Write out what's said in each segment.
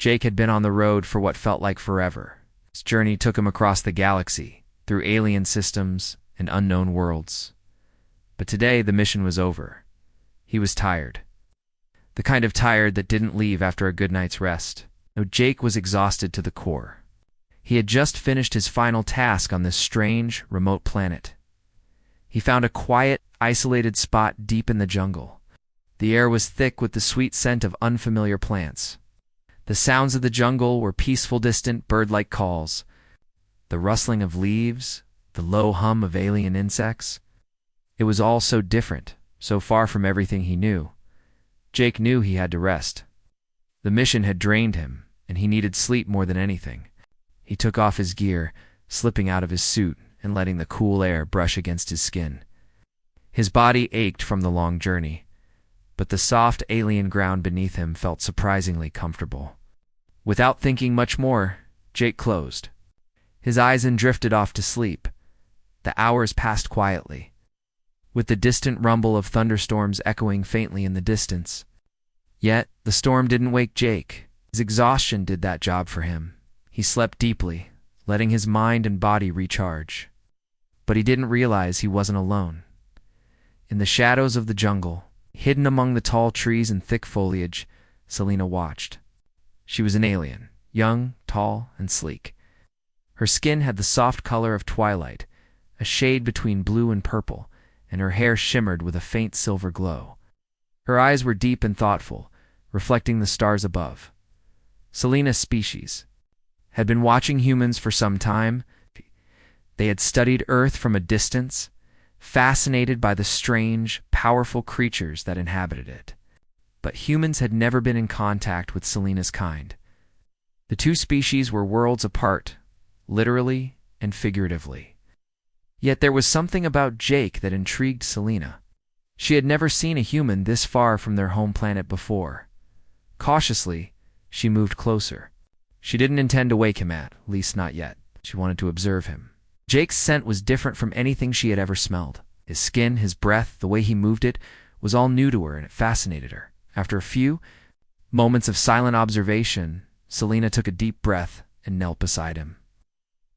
Jake had been on the road for what felt like forever. His journey took him across the galaxy, through alien systems and unknown worlds. But today the mission was over. He was tired. The kind of tired that didn't leave after a good night's rest. No, Jake was exhausted to the core. He had just finished his final task on this strange, remote planet. He found a quiet, isolated spot deep in the jungle. The air was thick with the sweet scent of unfamiliar plants. The sounds of the jungle were peaceful, distant, bird-like calls. The rustling of leaves, the low hum of alien insects. It was all so different, so far from everything he knew. Jake knew he had to rest. The mission had drained him, and he needed sleep more than anything. He took off his gear, slipping out of his suit and letting the cool air brush against his skin. His body ached from the long journey, but the soft alien ground beneath him felt surprisingly comfortable. Without thinking much more, Jake closed. His eyes drifted off to sleep. The hours passed quietly, with the distant rumble of thunderstorms echoing faintly in the distance. Yet, the storm didn't wake Jake. His exhaustion did that job for him. He slept deeply, letting his mind and body recharge. But he didn't realize he wasn't alone. In the shadows of the jungle, hidden among the tall trees and thick foliage, Selena watched. She was an alien, young, tall, and sleek. Her skin had the soft color of twilight, a shade between blue and purple, and her hair shimmered with a faint silver glow. Her eyes were deep and thoughtful, reflecting the stars above. Selena's species had been watching humans for some time. They had studied Earth from a distance, fascinated by the strange, powerful creatures that inhabited it. But humans had never been in contact with Selena's kind. The two species were worlds apart, literally and figuratively. Yet there was something about Jake that intrigued Selena. She had never seen a human this far from their home planet before. Cautiously, she moved closer. She didn't intend to wake him at least not yet. She wanted to observe him. Jake's scent was different from anything she had ever smelled. His skin, his breath, the way he moved it, was all new to her, and it fascinated her. After a few moments of silent observation, Selena took a deep breath and knelt beside him.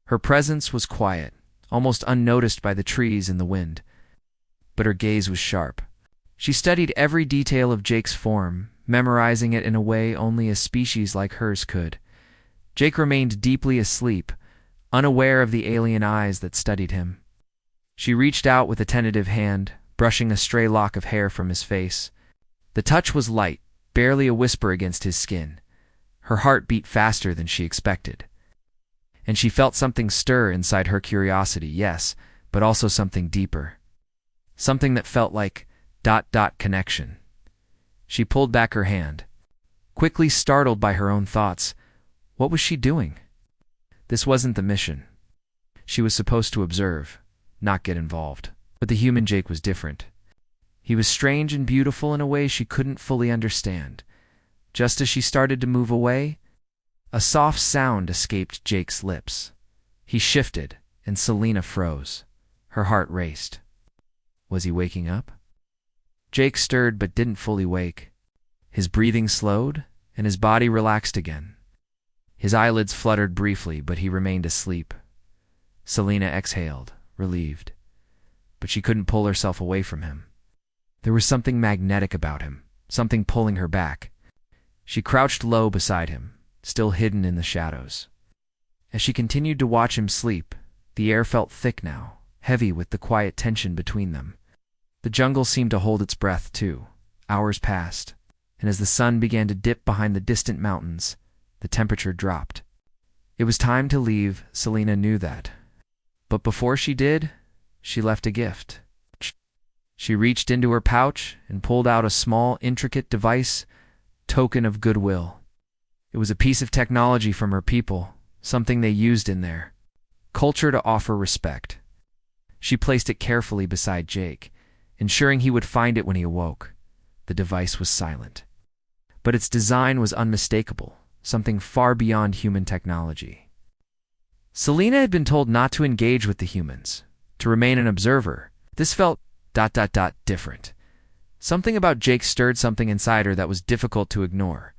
Her presence was quiet, almost unnoticed by the trees and the wind, but her gaze was sharp. She studied every detail of Jake's form, memorizing it in a way only a species like hers could. Jake remained deeply asleep, unaware of the alien eyes that studied him. She reached out with a tentative hand, brushing a stray lock of hair from his face. The touch was light, barely a whisper against his skin. Her heart beat faster than she expected. And she felt something stir inside her curiosity, yes, but also something deeper. Something that felt like ... connection. She pulled back her hand, quickly startled by her own thoughts. What was she doing? This wasn't the mission. She was supposed to observe, not get involved. But the human Jake was different. He was strange and beautiful in a way she couldn't fully understand. Just as she started to move away, a soft sound escaped Jake's lips. He shifted, and Selena froze. Her heart raced. Was he waking up? Jake stirred but didn't fully wake. His breathing slowed, and his body relaxed again. His eyelids fluttered briefly, but he remained asleep. Selena exhaled, relieved. But she couldn't pull herself away from him. There was something magnetic about him, something pulling her back. She crouched low beside him, still hidden in the shadows. As she continued to watch him sleep, the air felt thick now, heavy with the quiet tension between them. The jungle seemed to hold its breath, too. Hours passed, and as the sun began to dip behind the distant mountains, the temperature dropped. It was time to leave, Selena knew that. But before she did, she left a gift. She reached into her pouch and pulled out a small, intricate device, token of goodwill. It was a piece of technology from her people, something they used in their culture to offer respect. She placed it carefully beside Jake, ensuring he would find it when he awoke. The device was silent. But its design was unmistakable, something far beyond human technology. Selena had been told not to engage with the humans, to remain an observer. This felt ... different. Something about Jake stirred something inside her that was difficult to ignore.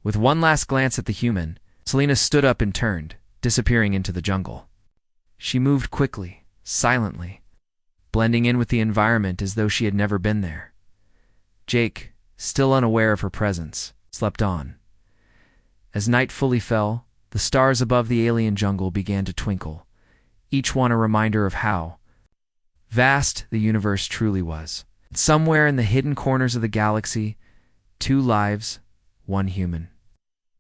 With one last glance at the human, Selena stood up and turned, disappearing into the jungle. She moved quickly, silently, blending in with the environment as though she had never been there. Jake, still unaware of her presence, slept on. As night fully fell, the stars above the alien jungle began to twinkle, each one a reminder of how vast the universe truly was. Somewhere in the hidden corners of the galaxy, 2 lives, 1 human.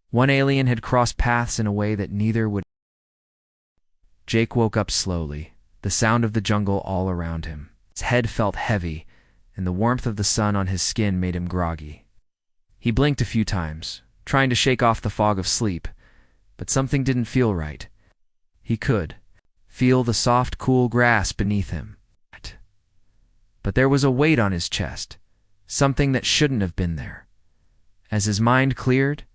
One alien had crossed paths in a way that neither would. Jake woke up slowly, the sound of the jungle all around him. His head felt heavy, and the warmth of the sun on his skin made him groggy. He blinked a few times, trying to shake off the fog of sleep, but something didn't feel right. He could feel the soft, cool grass beneath him. But there was a weight on his chest, something that shouldn't have been there. As his mind cleared,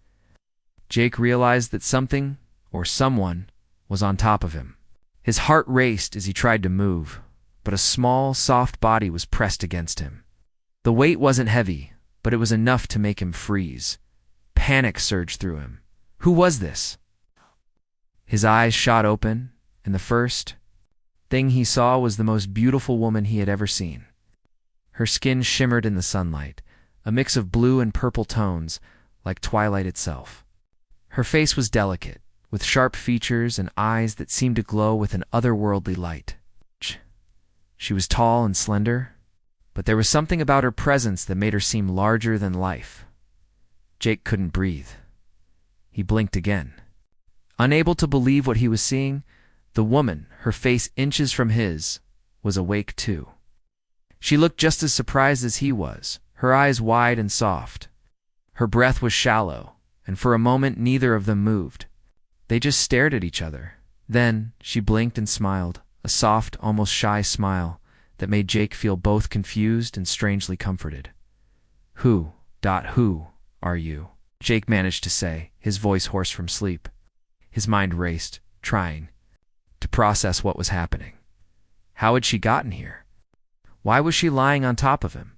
Jake realized that something, or someone, was on top of him. His heart raced as he tried to move, but a small, soft body was pressed against him. The weight wasn't heavy, but it was enough to make him freeze. Panic surged through him. Who was this? His eyes shot open, and the first thing he saw was the most beautiful woman he had ever seen. Her skin shimmered in the sunlight, a mix of blue and purple tones, like twilight itself. Her face was delicate, with sharp features and eyes that seemed to glow with an otherworldly light. She was tall and slender, but there was something about her presence that made her seem larger than life. Jake couldn't breathe. He blinked again. Unable to believe what he was seeing, the woman, her face inches from his, was awake too. She looked just as surprised as he was, her eyes wide and soft. Her breath was shallow, and for a moment neither of them moved. They just stared at each other. Then she blinked and smiled, a soft, almost shy smile that made Jake feel both confused and strangely comforted. Who are you? Jake managed to say, his voice hoarse from sleep. His mind raced, trying to process what was happening. How had she gotten here? Why was she lying on top of him?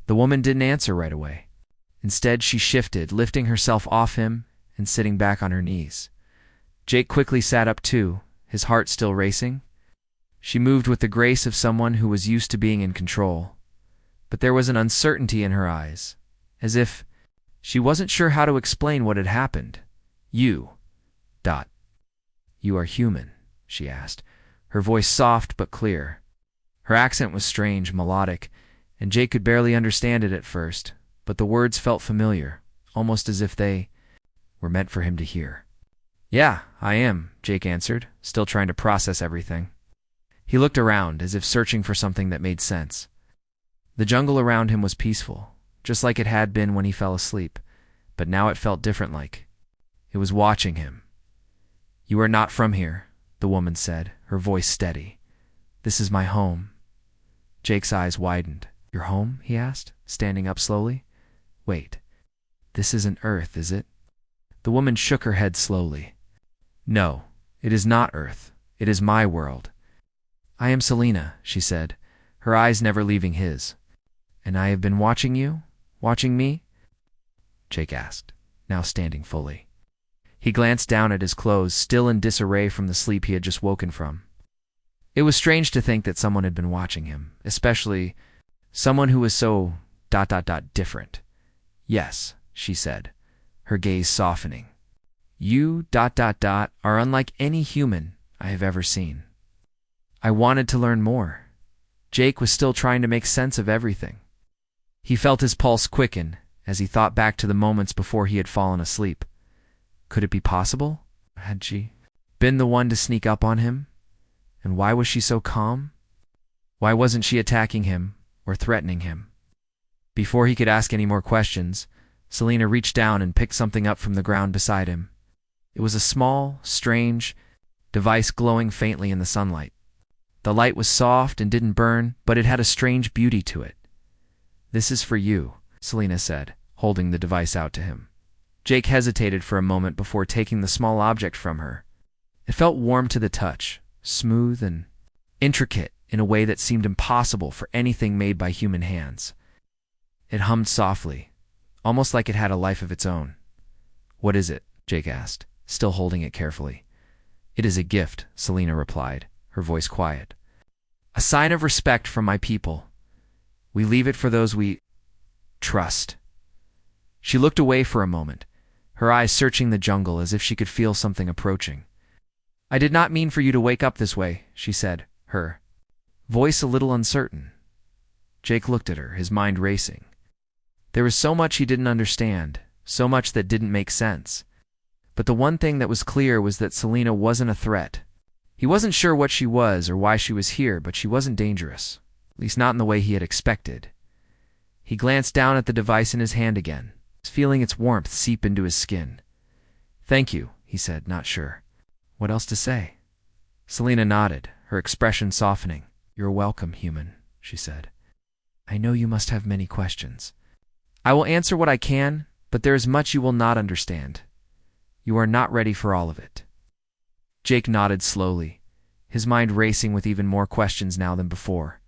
The woman didn't answer right away. Instead, she shifted, lifting herself off him and sitting back on her knees. Jake quickly sat up too, his heart still racing. She moved with the grace of someone who was used to being in control, but there was an uncertainty in her eyes, as if she wasn't sure how to explain what had happened. You are human, she asked, her voice soft but clear. Her accent was strange, melodic, and Jake could barely understand it at first, but the words felt familiar, almost as if they were meant for him to hear. Yeah, I am, Jake answered, still trying to process everything. He looked around, as if searching for something that made sense. The jungle around him was peaceful, just like it had been when he fell asleep, but now it felt different, like it was watching him. You are not from here, the woman said, her voice steady. This is my home. Jake's eyes widened. Your home? He asked, standing up slowly. Wait, this isn't Earth, is it? The woman shook her head slowly. No, it is not Earth. It is my world. I am Selena, she said, her eyes never leaving his. And I have been watching you? Watching me? Jake asked, now standing fully. He glanced down at his clothes, still in disarray from the sleep he had just woken from. It was strange to think that someone had been watching him, especially someone who was so different. Yes, she said, her gaze softening. You are unlike any human I have ever seen. I wanted to learn more. Jake was still trying to make sense of everything. He felt his pulse quicken as he thought back to the moments before he had fallen asleep. Could it be possible? Had she been the one to sneak up on him? And why was she so calm? Why wasn't she attacking him or threatening him? Before he could ask any more questions, Selena reached down and picked something up from the ground beside him. It was a small, strange device glowing faintly in the sunlight. The light was soft and didn't burn, but it had a strange beauty to it. This is for you, Selena said, holding the device out to him. Jake hesitated for a moment before taking the small object from her. It felt warm to the touch, smooth and intricate in a way that seemed impossible for anything made by human hands. It hummed softly, almost like it had a life of its own. What is it? Jake asked, still holding it carefully. It is a gift, Selena replied, her voice quiet. A sign of respect from my people. We leave it for those we trust. She looked away for a moment, her eyes searching the jungle as if she could feel something approaching. I did not mean for you to wake up this way, she said, her voice a little uncertain. Jake looked at her, his mind racing. There was so much he didn't understand, so much that didn't make sense. But the one thing that was clear was that Selena wasn't a threat. He wasn't sure what she was or why she was here, but she wasn't dangerous, at least not in the way he had expected. He glanced down at the device in his hand again, feeling its warmth seep into his skin. Thank you, he said, not sure what else to say. Selena nodded, her expression softening. You're welcome, human, she said. I know you must have many questions. I will answer what I can, but there is much you will not understand. You are not ready for all of it. Jake nodded slowly, his mind racing with even more questions now than before.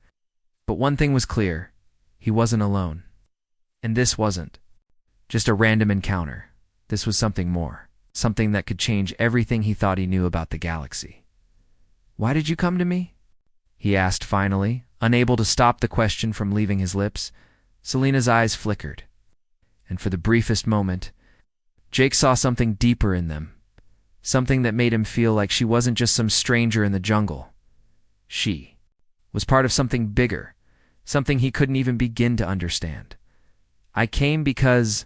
But one thing was clear. He wasn't alone. And this wasn't just a random encounter. This was something more, something that could change everything he thought he knew about the galaxy. Why did you come to me? He asked finally, unable to stop the question from leaving his lips. Selena's eyes flickered. And for the briefest moment, Jake saw something deeper in them, something that made him feel like she wasn't just some stranger in the jungle. She was part of something bigger, something he couldn't even begin to understand. I came because...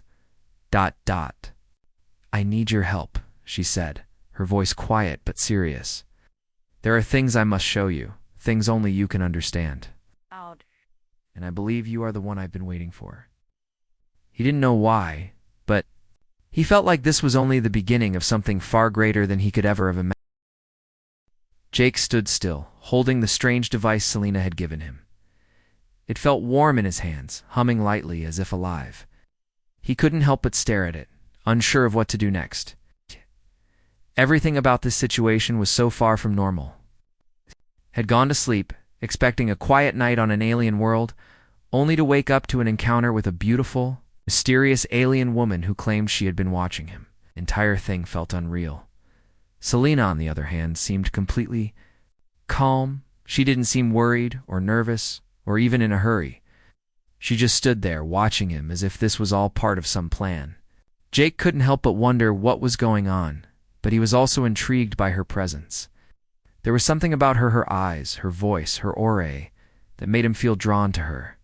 I need your help, she said, her voice quiet but serious. There are things I must show you, things only you can understand. And I believe you are the one I've been waiting for. He didn't know why, but he felt like this was only the beginning of something far greater than he could ever have imagined. Jake stood still, holding the strange device Selena had given him. It felt warm in his hands, humming lightly as if alive. He couldn't help but stare at it, unsure of what to do next. Everything about this situation was so far from normal. Had gone to sleep, expecting a quiet night on an alien world, only to wake up to an encounter with a beautiful, mysterious alien woman who claimed she had been watching him. The entire thing felt unreal. Selena, on the other hand, seemed completely calm. She didn't seem worried or nervous or even in a hurry. She just stood there watching him as if this was all part of some plan. Jake couldn't help but wonder what was going on, but he was also intrigued by her presence. There was something about her eyes, her voice, her aura, that made him feel drawn to her.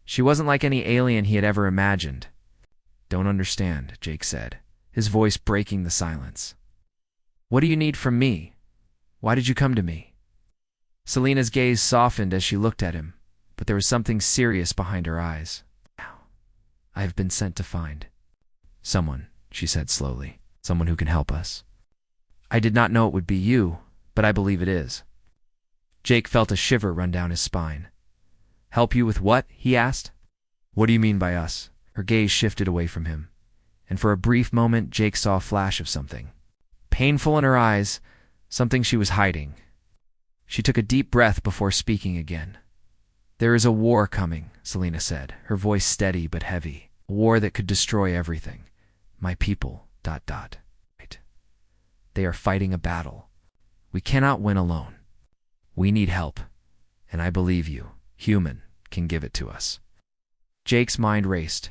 She wasn't like any alien he had ever imagined. Don't understand, Jake said, his voice breaking the silence. What do you need from me? Why did you come to me? Selena's gaze softened as she looked at him, but there was something serious behind her eyes. I have been sent to find someone, she said slowly, someone who can help us. I did not know it would be you, but I believe it is. Jake felt a shiver run down his spine. Help you with what? He asked. What do you mean by us? Her gaze shifted away from him, and for a brief moment Jake saw a flash of something. Painful in her eyes, something she was hiding. She took a deep breath before speaking again. There is a war coming, Selena said, her voice steady but heavy. A war that could destroy everything. My people, ... Right. They are fighting a battle. We cannot win alone. We need help, and I believe you, human, can give it to us. Jake's mind raced.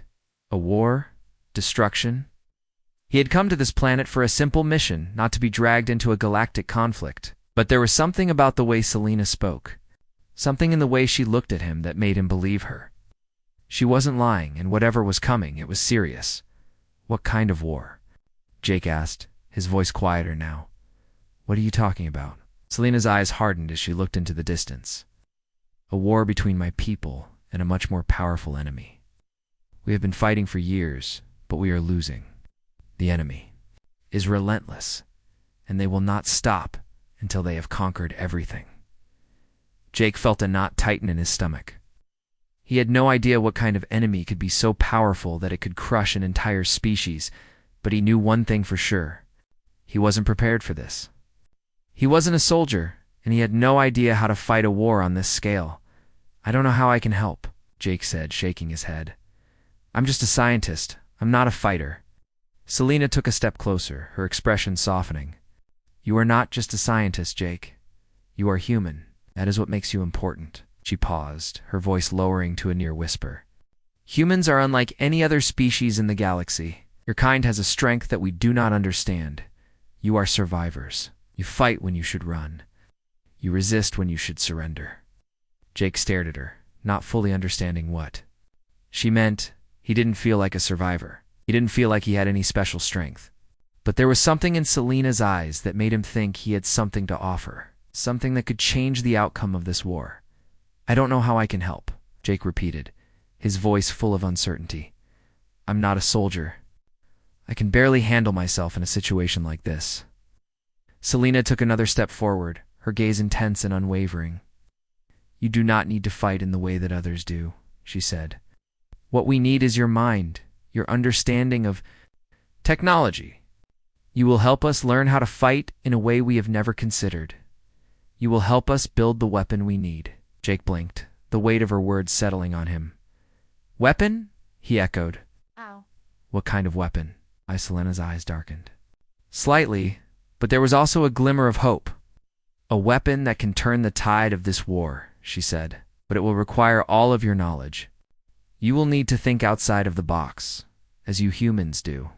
A war? Destruction? He had come to this planet for a simple mission, not to be dragged into a galactic conflict. But there was something about the way Selena spoke, something in the way she looked at him that made him believe her. She wasn't lying, and whatever was coming, it was serious. What kind of war? Jake asked, his voice quieter now. What are you talking about? Selena's eyes hardened as she looked into the distance. A war between my people and a much more powerful enemy. We have been fighting for years, but we are losing. The enemy is relentless, and they will not stop until they have conquered everything. Jake felt a knot tighten in his stomach. He had no idea what kind of enemy could be so powerful that it could crush an entire species, but he knew one thing for sure. He wasn't prepared for this. He wasn't a soldier, and he had no idea how to fight a war on this scale. I don't know how I can help, Jake said, shaking his head. I'm just a scientist. I'm not a fighter. Selena took a step closer, her expression softening. You are not just a scientist, Jake. You are human. That is what makes you important. She paused, her voice lowering to a near whisper. Humans are unlike any other species in the galaxy. Your kind has a strength that we do not understand. You are survivors. You fight when you should run. You resist when you should surrender. Jake stared at her, not fully understanding what she meant. He didn't feel like a survivor. He didn't feel like he had any special strength. But there was something in Selena's eyes that made him think he had something to offer, something that could change the outcome of this war. I don't know how I can help, Jake repeated, his voice full of uncertainty. I'm not a soldier. I can barely handle myself in a situation like this. Selena took another step forward, her gaze intense and unwavering. You do not need to fight in the way that others do, she said. What we need is your mind, your understanding of technology. You will help us learn how to fight in a way we have never considered. You will help us build the weapon we need. Jake blinked, the weight of her words settling on him. Weapon? He echoed. Ow. What kind of weapon? Selena's eyes darkened. Slightly, but there was also a glimmer of hope. A weapon that can turn the tide of this war, she said, but it will require all of your knowledge. You will need to think outside of the box, as you humans do.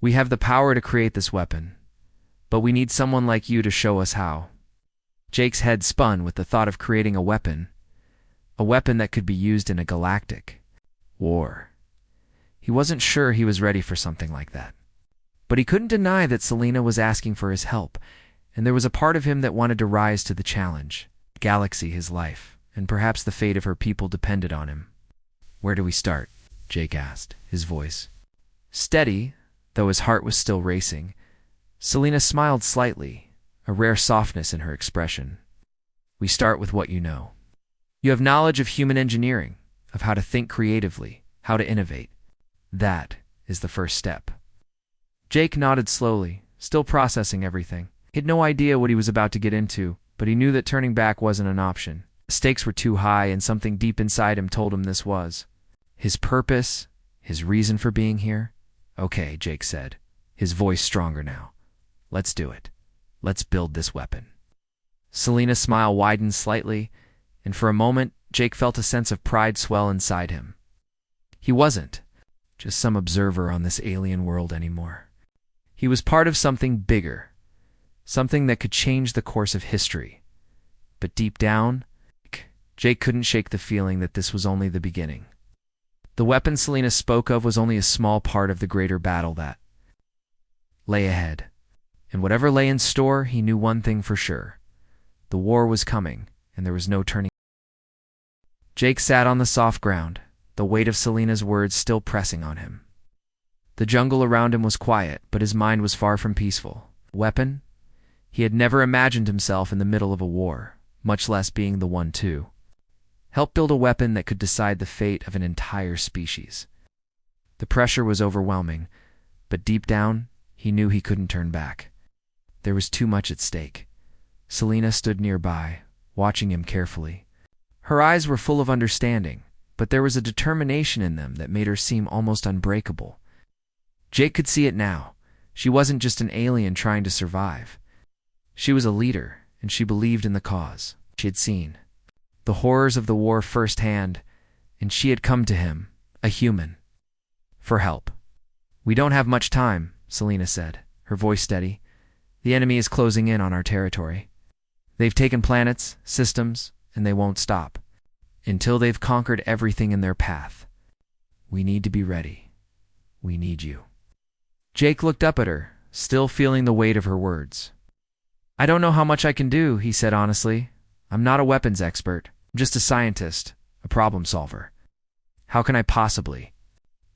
We have the power to create this weapon, but we need someone like you to show us how. Jake's head spun with the thought of creating a weapon that could be used in a galactic war. He wasn't sure he was ready for something like that. But he couldn't deny that Selena was asking for his help, and there was a part of him that wanted to rise to the challenge. Galaxy, his life, and perhaps the fate of her people depended on him. Where do we start? Jake asked, his voice steady, though his heart was still racing. Selena smiled slightly, a rare softness in her expression. We start with what you know. You have knowledge of human engineering, of how to think creatively, how to innovate. That is the first step. Jake nodded slowly, still processing everything. He had no idea what he was about to get into, but he knew that turning back wasn't an option. The stakes were too high, and something deep inside him told him this was his purpose, his reason for being here. Okay, Jake said, his voice stronger now. Let's do it. Let's build this weapon. Selena's smile widened slightly, and for a moment, Jake felt a sense of pride swell inside him. He wasn't just some observer on this alien world anymore. He was part of something bigger, something that could change the course of history. But deep down, Jake couldn't shake the feeling that this was only the beginning. The weapon Selena spoke of was only a small part of the greater battle that lay ahead. And whatever lay in store, he knew one thing for sure. The war was coming, and there was no turning. Jake sat on the soft ground, the weight of Selena's words still pressing on him. The jungle around him was quiet, but his mind was far from peaceful. Weapon? He had never imagined himself in the middle of a war, much less being the one to help build a weapon that could decide the fate of an entire species. The pressure was overwhelming, but deep down, he knew he couldn't turn back. There was too much at stake. Selena stood nearby, watching him carefully. Her eyes were full of understanding, but there was a determination in them that made her seem almost unbreakable. Jake could see it now. She wasn't just an alien trying to survive. She was a leader, and she believed in the cause. She had seen the horrors of the war firsthand, and she had come to him, a human, for help. We don't have much time, Selena said, her voice steady. The enemy is closing in on our territory. They've taken planets, systems, and they won't stop until they've conquered everything in their path. We need to be ready. We need you. Jake looked up at her, still feeling the weight of her words. I don't know how much I can do, he said honestly. I'm not a weapons expert. I'm just a scientist, a problem solver. How can I possibly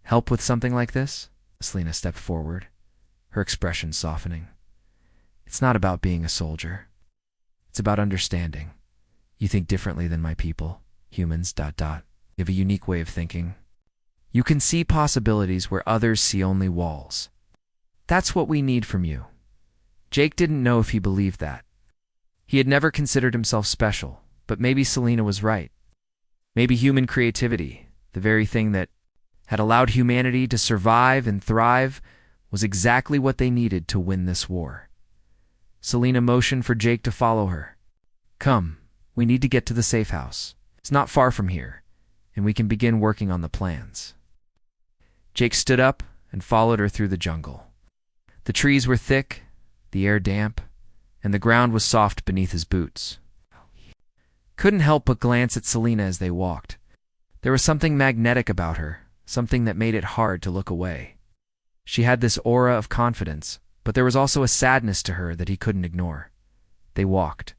help with something like this? Selena stepped forward, her expression softening. It's not about being a soldier. It's about understanding. You think differently than my people, humans, You have a unique way of thinking. You can see possibilities where others see only walls. That's what we need from you. Jake didn't know if he believed that. He had never considered himself special, but maybe Selena was right. Maybe human creativity, the very thing that had allowed humanity to survive and thrive, was exactly what they needed to win this war. Selina motioned for Jake to follow her. "Come, we need to get to the safe house. It's not far from here, and we can begin working on the plans." Jake stood up and followed her through the jungle. The trees were thick, the air damp, and the ground was soft beneath his boots. Couldn't help but glance at Selina as they walked. There was something magnetic about her, something that made it hard to look away. She had this aura of confidence, but there was also a sadness to her that he couldn't ignore. They walked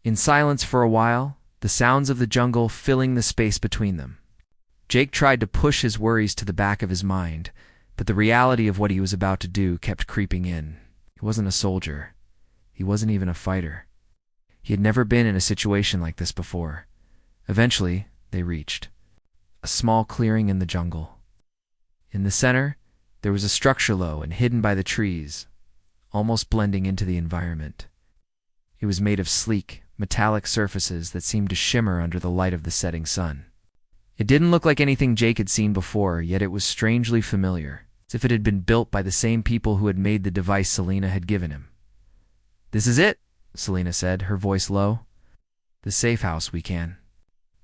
in silence for a while, the sounds of the jungle filling the space between them. Jake tried to push his worries to the back of his mind, but the reality of what he was about to do kept creeping in. He wasn't a soldier. He wasn't even a fighter. He had never been in a situation like this before. Eventually, they reached a small clearing in the jungle. In the center, there was a structure low and hidden by the trees, almost blending into the environment. It was made of sleek, metallic surfaces that seemed to shimmer under the light of the setting sun. It didn't look like anything Jake had seen before, yet it was strangely familiar, as if it had been built by the same people who had made the device Selina had given him. "This is it," Selina said, her voice low. "The safe house. We can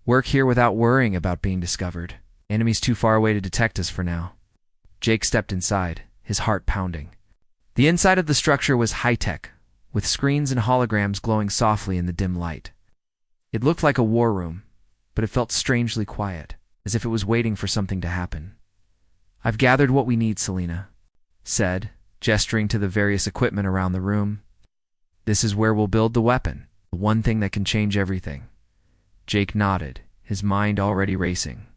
work here without worrying about being discovered. Enemies too far away to detect us for now." Jake stepped inside, his heart pounding. The inside of the structure was high-tech, with screens and holograms glowing softly in the dim light. It looked like a war room, but it felt strangely quiet, as if it was waiting for something to happen. "I've gathered what we need," Selina said, gesturing to the various equipment around the room. "This is where we'll build the weapon, the one thing that can change everything." Jake nodded, his mind already racing.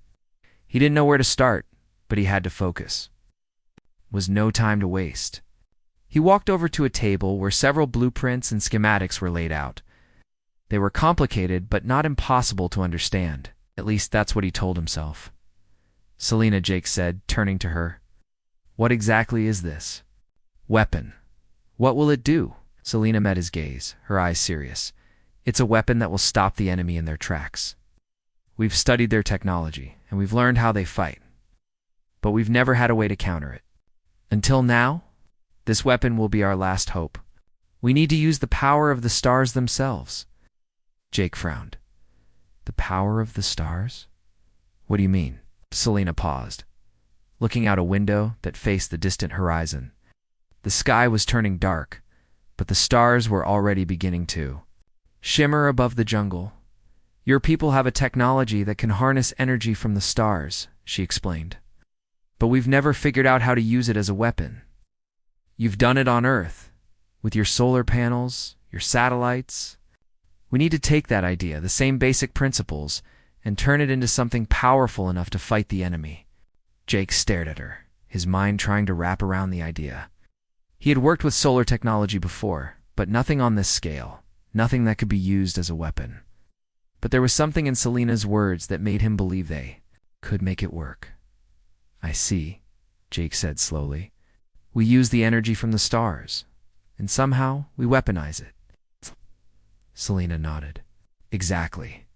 He didn't know where to start, but he had to focus. There was no time to waste. He walked over to a table where several blueprints and schematics were laid out. They were complicated, but not impossible to understand. At least that's what he told himself. "Selina," Jake said, turning to her, "what exactly is this weapon? What will it do?" Selina met his gaze, her eyes serious. "It's a weapon that will stop the enemy in their tracks. We've studied their technology, and we've learned how they fight. But we've never had a way to counter it. Until now, this weapon will be our last hope. We need to use the power of the stars themselves." Jake frowned. "The power of the stars? What do you mean?" Selina paused, looking out a window that faced the distant horizon. The sky was turning dark, but the stars were already beginning to shimmer above the jungle. "Your people have a technology that can harness energy from the stars," she explained. "But we've never figured out how to use it as a weapon. You've done it on Earth, with your solar panels, your satellites. We need to take that idea, the same basic principles, and turn it into something powerful enough to fight the enemy." Jake stared at her, his mind trying to wrap around the idea. He had worked with solar technology before, but nothing on this scale, nothing that could be used as a weapon. But there was something in Selina's words that made him believe they could make it work. "I see," Jake said slowly. "We use the energy from the stars, and somehow we weaponize it." Selina nodded. "Exactly.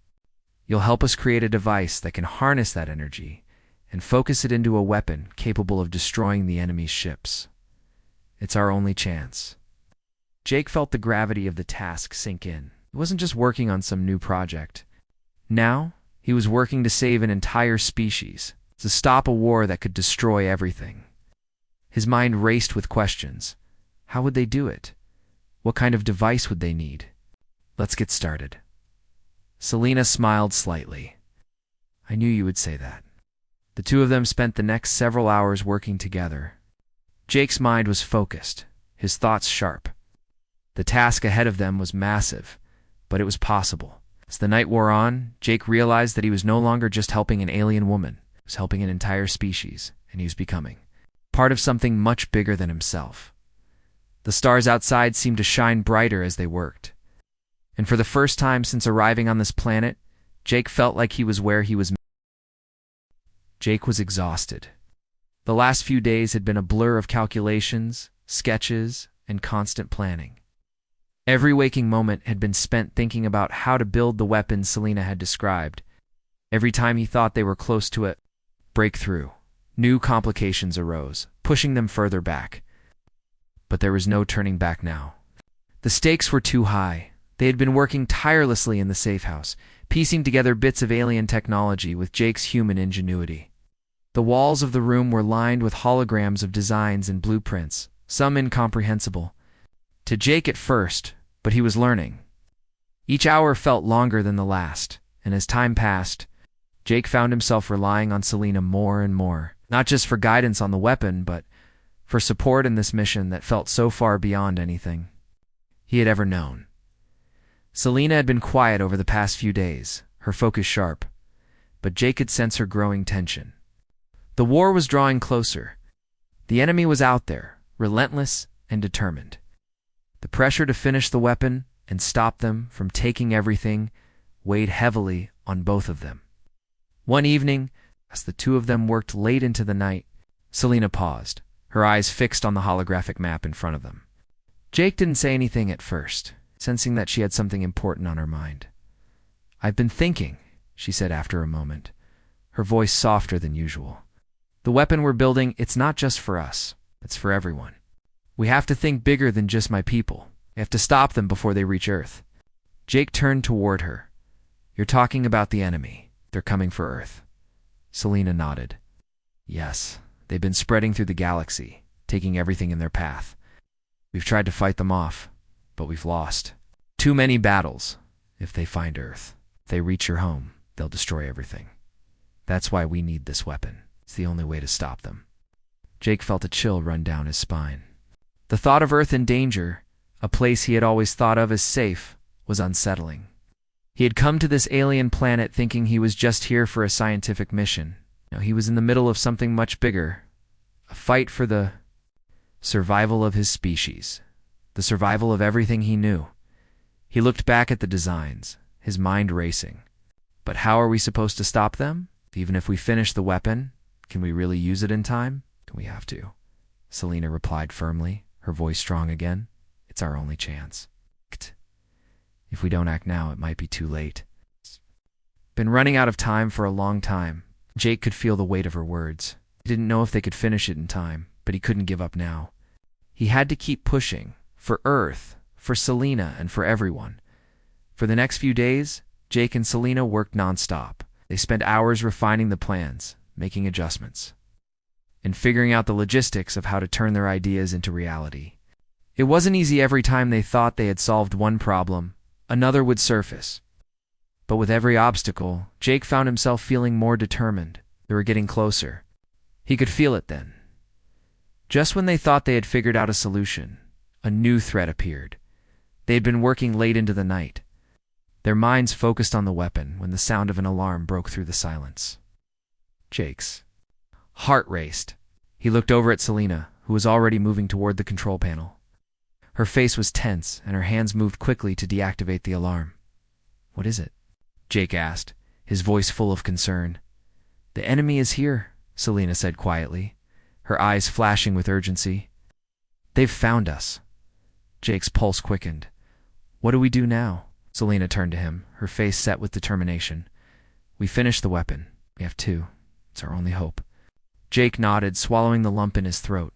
You'll help us create a device that can harness that energy and focus it into a weapon capable of destroying the enemy's ships. It's our only chance." Jake felt the gravity of the task sink in. He wasn't just working on some new project. Now, he was working to save an entire species, to stop a war that could destroy everything. His mind raced with questions. How would they do it? What kind of device would they need? "Let's get started." Selina smiled slightly. "I knew you would say that." The two of them spent the next several hours working together. Jake's mind was focused, his thoughts sharp. The task ahead of them was massive, but it was possible. As the night wore on, Jake realized that he was no longer just helping an alien woman. He was helping an entire species, and he was becoming part of something much bigger than himself. The stars outside seemed to shine brighter as they worked. And for the first time since arriving on this planet, Jake felt like he was where he was. Jake was exhausted. The last few days had been a blur of calculations, sketches, and constant planning. Every waking moment had been spent thinking about how to build the weapons Selina had described. Every time he thought they were close to a breakthrough, new complications arose, pushing them further back. But there was no turning back now. The stakes were too high. They had been working tirelessly in the safe house, piecing together bits of alien technology with Jake's human ingenuity. The walls of the room were lined with holograms of designs and blueprints, some incomprehensible to Jake at first, but he was learning. Each hour felt longer than the last, and as time passed, Jake found himself relying on Selina more and more, not just for guidance on the weapon, but for support in this mission that felt so far beyond anything he had ever known. Selina had been quiet over the past few days, her focus sharp, but Jake could sense her growing tension. The war was drawing closer. The enemy was out there, relentless and determined. The pressure to finish the weapon and stop them from taking everything weighed heavily on both of them. One evening, as the two of them worked late into the night, Selina paused, her eyes fixed on the holographic map in front of them. Jake didn't say anything at first, sensing that she had something important on her mind. "I've been thinking," she said after a moment, her voice softer than usual. "The weapon we're building, it's not just for us, it's for everyone. We have to think bigger than just my people. We have to stop them before they reach Earth." Jake turned toward her. "You're talking about the enemy. They're coming for Earth." Selina nodded. "Yes, they've been spreading through the galaxy, taking everything in their path. We've tried to fight them off, but we've lost. Too many battles. If they find Earth, if they reach your home, they'll destroy everything. That's why we need this weapon. It's the only way to stop them." Jake felt a chill run down his spine. The thought of Earth in danger, a place he had always thought of as safe, was unsettling. He had come to this alien planet thinking he was just here for a scientific mission. Now he was in the middle of something much bigger, a fight for the survival of his species, the survival of everything he knew. He looked back at the designs, his mind racing. But how are we supposed to stop them? Even if we finish the weapon, can we really use it in time? We have to. Selina replied firmly, her voice strong again. "It's our only chance. If we don't act now, it might be too late." Been running out of time for a long time. Jake could feel the weight of her words. He didn't know if they could finish it in time, but he couldn't give up now. He had to keep pushing, for Earth, for Selina, and for everyone. For the next few days, Jake and Selina worked nonstop. They spent hours refining the plans, making adjustments, and figuring out the logistics of how to turn their ideas into reality. It wasn't easy every time they thought they had solved one problem. Another would surface. But with every obstacle, Jake found himself feeling more determined. They were getting closer. He could feel it then. Just when they thought they had figured out a solution, a new threat appeared. They had been working late into the night, their minds focused on the weapon when the sound of an alarm broke through the silence. Jake's heart raced. He looked over at Selina, who was already moving toward the control panel. Her face was tense, and her hands moved quickly to deactivate the alarm. "What is it?" Jake asked, his voice full of concern. "The enemy is here," Selina said quietly, her eyes flashing with urgency. "They've found us." Jake's pulse quickened. "What do we do now?" Selina turned to him, her face set with determination. "We finish the weapon. We have to. It's our only hope." Jake nodded, swallowing the lump in his throat.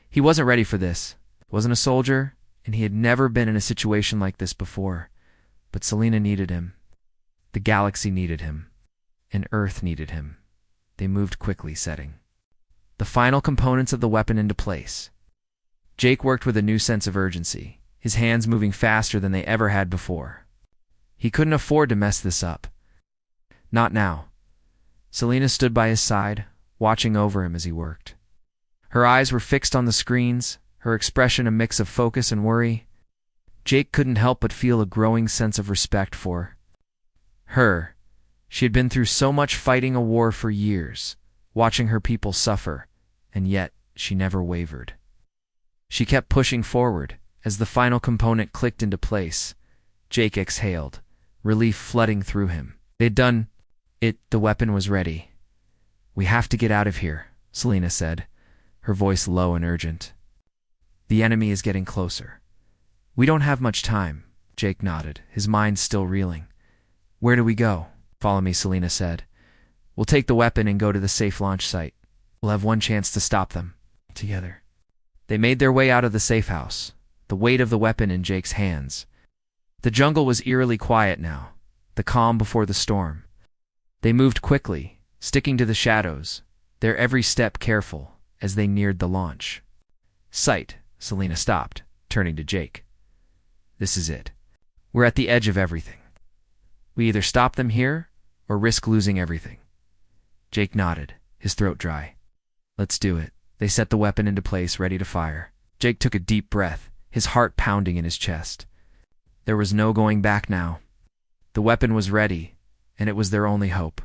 He wasn't ready for this. He wasn't a soldier, and he had never been in a situation like this before. But Selina needed him. The galaxy needed him. And Earth needed him. They moved quickly, setting the final components of the weapon into place. Jake worked with a new sense of urgency, his hands moving faster than they ever had before. He couldn't afford to mess this up. Not now. Selina stood by his side, watching over him as he worked. Her eyes were fixed on the screens, her expression a mix of focus and worry. Jake couldn't help but feel a growing sense of respect for her. She had been through so much fighting a war for years, watching her people suffer, and yet she never wavered. She kept pushing forward. As the final component clicked into place, Jake exhaled, relief flooding through him. They'd done it. The weapon was ready. "We have to get out of here," Selina said, her voice low and urgent. "The enemy is getting closer." "We don't have much time," Jake nodded, his mind still reeling. "Where do we go?" "Follow me," Selina said. "We'll take the weapon and go to the safe launch site. We'll have one chance to stop them. Together." They made their way out of the safe house, the weight of the weapon in Jake's hands. The jungle was eerily quiet now, the calm before the storm. They moved quickly, sticking to the shadows, their every step careful, as they neared the launch. Sight, Selena stopped, turning to Jake. This is it. We're at the edge of everything. We either stop them here, or risk losing everything. Jake nodded, his throat dry. Let's do it. They set the weapon into place, ready to fire. Jake took a deep breath, his heart pounding in his chest. There was no going back now. The weapon was ready, and it was their only hope.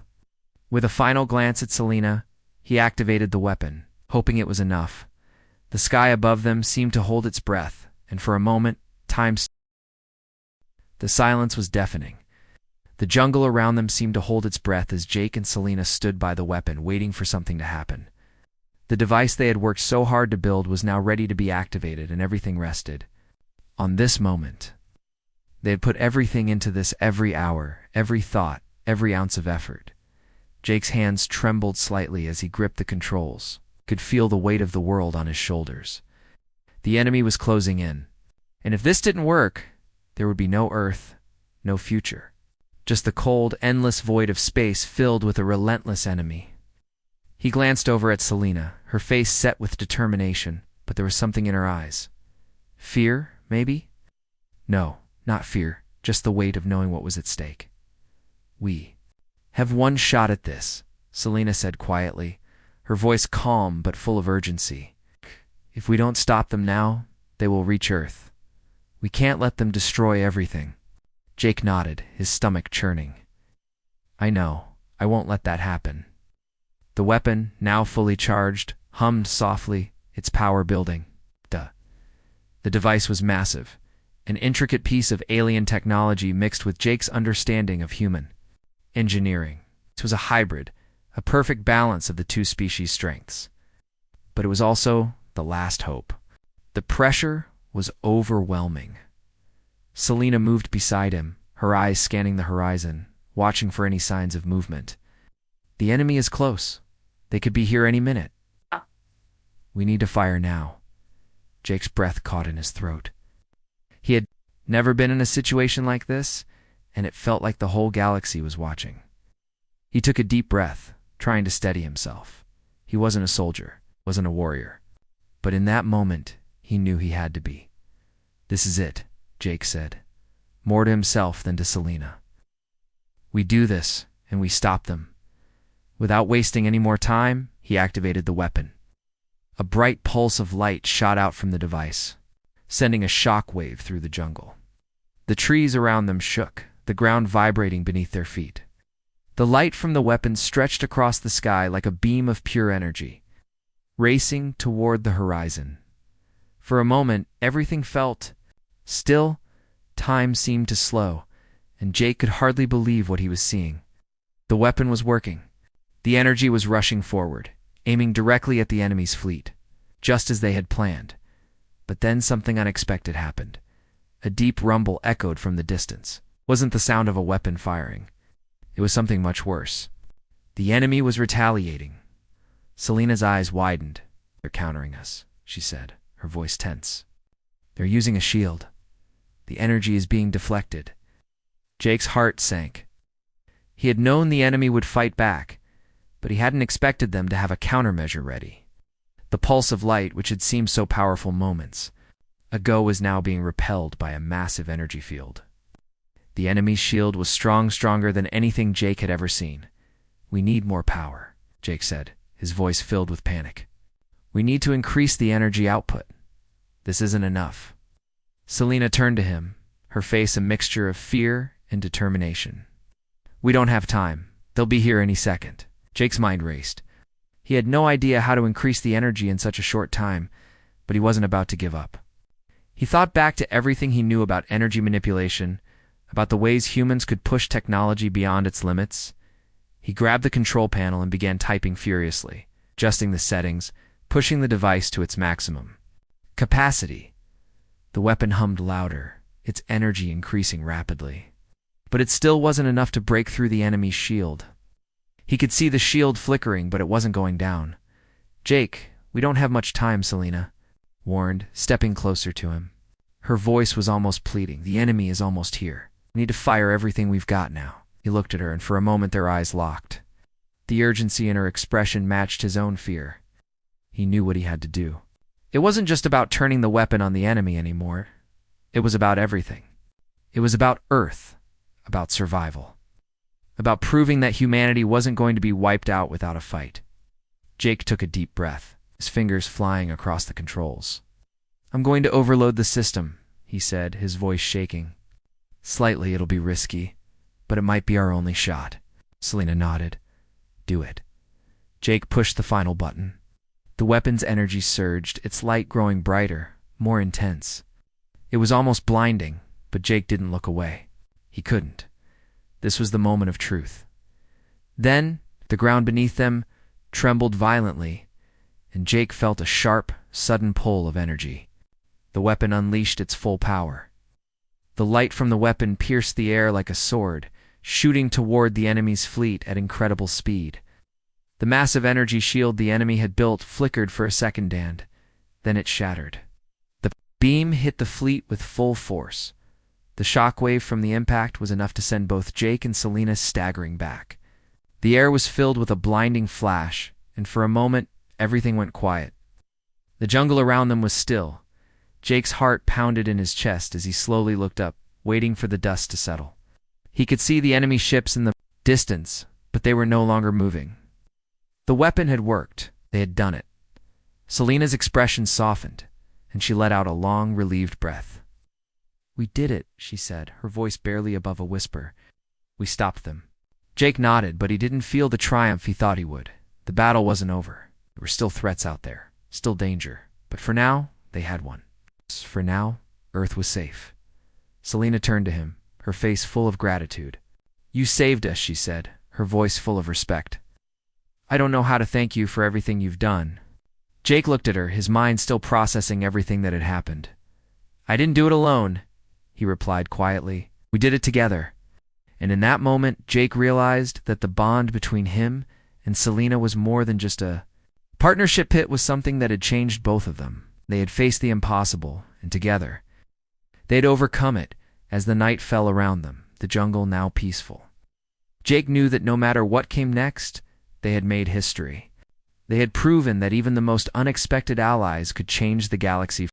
With a final glance at Selena, he activated the weapon, hoping it was enough. The sky above them seemed to hold its breath, and for a moment, time stopped. The silence was deafening. The jungle around them seemed to hold its breath as Jake and Selena stood by the weapon, waiting for something to happen. The device they had worked so hard to build was now ready to be activated, and everything rested on this moment. They had put everything into this, every hour, every thought, every ounce of effort. Jake's hands trembled slightly as he gripped the controls, could feel the weight of the world on his shoulders. The enemy was closing in, and if this didn't work, there would be no Earth, no future. Just the cold, endless void of space filled with a relentless enemy. He glanced over at Selena, her face set with determination, but there was something in her eyes. Fear, maybe? No, not fear, just the weight of knowing what was at stake. We have one shot at this, Selena said quietly, her voice calm but full of urgency. If we don't stop them now, they will reach Earth. We can't let them destroy everything. Jake nodded, his stomach churning. I know. I won't let that happen. The weapon, now fully charged, hummed softly, its power building. The device was massive, an intricate piece of alien technology mixed with Jake's understanding of human engineering. It was a hybrid, a perfect balance of the two species' strengths. But it was also the last hope. The pressure was overwhelming. Selena moved beside him, her eyes scanning the horizon, watching for any signs of movement. The enemy is close. They could be here any minute. We need to fire now. Jake's breath caught in his throat. He had never been in a situation like this, and it felt like the whole galaxy was watching. He took a deep breath, trying to steady himself. He wasn't a soldier, wasn't a warrior. But in that moment, he knew he had to be. This is it, Jake said, more to himself than to Selena. We do this, and we stop them. Without wasting any more time, he activated the weapon. A bright pulse of light shot out from the device, sending a shock wave through the jungle. The trees around them shook, the ground vibrating beneath their feet. The light from the weapon stretched across the sky like a beam of pure energy, racing toward the horizon. For a moment, everything felt still. Time seemed to slow, and Jake could hardly believe what he was seeing. The weapon was working. The energy was rushing forward, aiming directly at the enemy's fleet, just as they had planned. But then something unexpected happened. A deep rumble echoed from the distance. It wasn't the sound of a weapon firing. It was something much worse. The enemy was retaliating. Selena's eyes widened. They're countering us, she said, her voice tense. They're using a shield. The energy is being deflected. Jake's heart sank. He had known the enemy would fight back, but he hadn't expected them to have a countermeasure ready. The pulse of light, which had seemed so powerful moments ago, was now being repelled by a massive energy field. The enemy's shield was stronger than anything Jake had ever seen. We need more power, Jake said, his voice filled with panic. We need to increase the energy output. This isn't enough. Selena turned to him, her face a mixture of fear and determination. We don't have time. They'll be here any second. Jake's mind raced. He had no idea how to increase the energy in such a short time, but he wasn't about to give up. He thought back to everything he knew about energy manipulation, about the ways humans could push technology beyond its limits. He grabbed the control panel and began typing furiously, adjusting the settings, pushing the device to its maximum capacity. The weapon hummed louder, its energy increasing rapidly. But it still wasn't enough to break through the enemy's shield. He could see the shield flickering, but it wasn't going down. Jake, we don't have much time, Selena. warned, stepping closer to him. Her voice was almost pleading. The enemy is almost here. We need to fire everything we've got now. He looked at her, and for a moment their eyes locked. The urgency in her expression matched his own fear. He knew what he had to do. It wasn't just about turning the weapon on the enemy anymore. It was about everything. It was about Earth, about survival, about proving that humanity wasn't going to be wiped out without a fight. Jake took a deep breath, his fingers flying across the controls. "I'm going to overload the system," he said, his voice shaking. "Slightly, it'll be risky, but it might be our only shot." Selina nodded. "Do it." Jake pushed the final button. The weapon's energy surged, its light growing brighter, more intense. It was almost blinding, but Jake didn't look away. He couldn't. This was the moment of truth. Then, the ground beneath them trembled violently, and Jake felt a sharp, sudden pull of energy. The weapon unleashed its full power. The light from the weapon pierced the air like a sword, shooting toward the enemy's fleet at incredible speed. The massive energy shield the enemy had built flickered for a second, and then it shattered. The beam hit the fleet with full force. The shockwave from the impact was enough to send both Jake and Selina staggering back. The air was filled with a blinding flash, and for a moment, everything went quiet. The jungle around them was still. Jake's heart pounded in his chest as he slowly looked up, waiting for the dust to settle. He could see the enemy ships in the distance, but they were no longer moving. The weapon had worked. They had done it. Selina's expression softened, and she let out a long, relieved breath. "We did it," she said, her voice barely above a whisper. "We stopped them." Jake nodded, but he didn't feel the triumph he thought he would. The battle wasn't over. There were still threats out there, still danger. But for now, they had one. For now, Earth was safe. Selina turned to him, her face full of gratitude. "You saved us," she said, her voice full of respect. "I don't know how to thank you for everything you've done." Jake looked at her, his mind still processing everything that had happened. "I didn't do it alone," he replied quietly. "We did it together." And in that moment, Jake realized that the bond between him and Selina was more than just a partnership. It was something that had changed both of them. They had faced the impossible, and together, they had overcome it as the night fell around them, the jungle now peaceful. Jake knew that no matter what came next, they had made history. They had proven that even the most unexpected allies could change the galaxy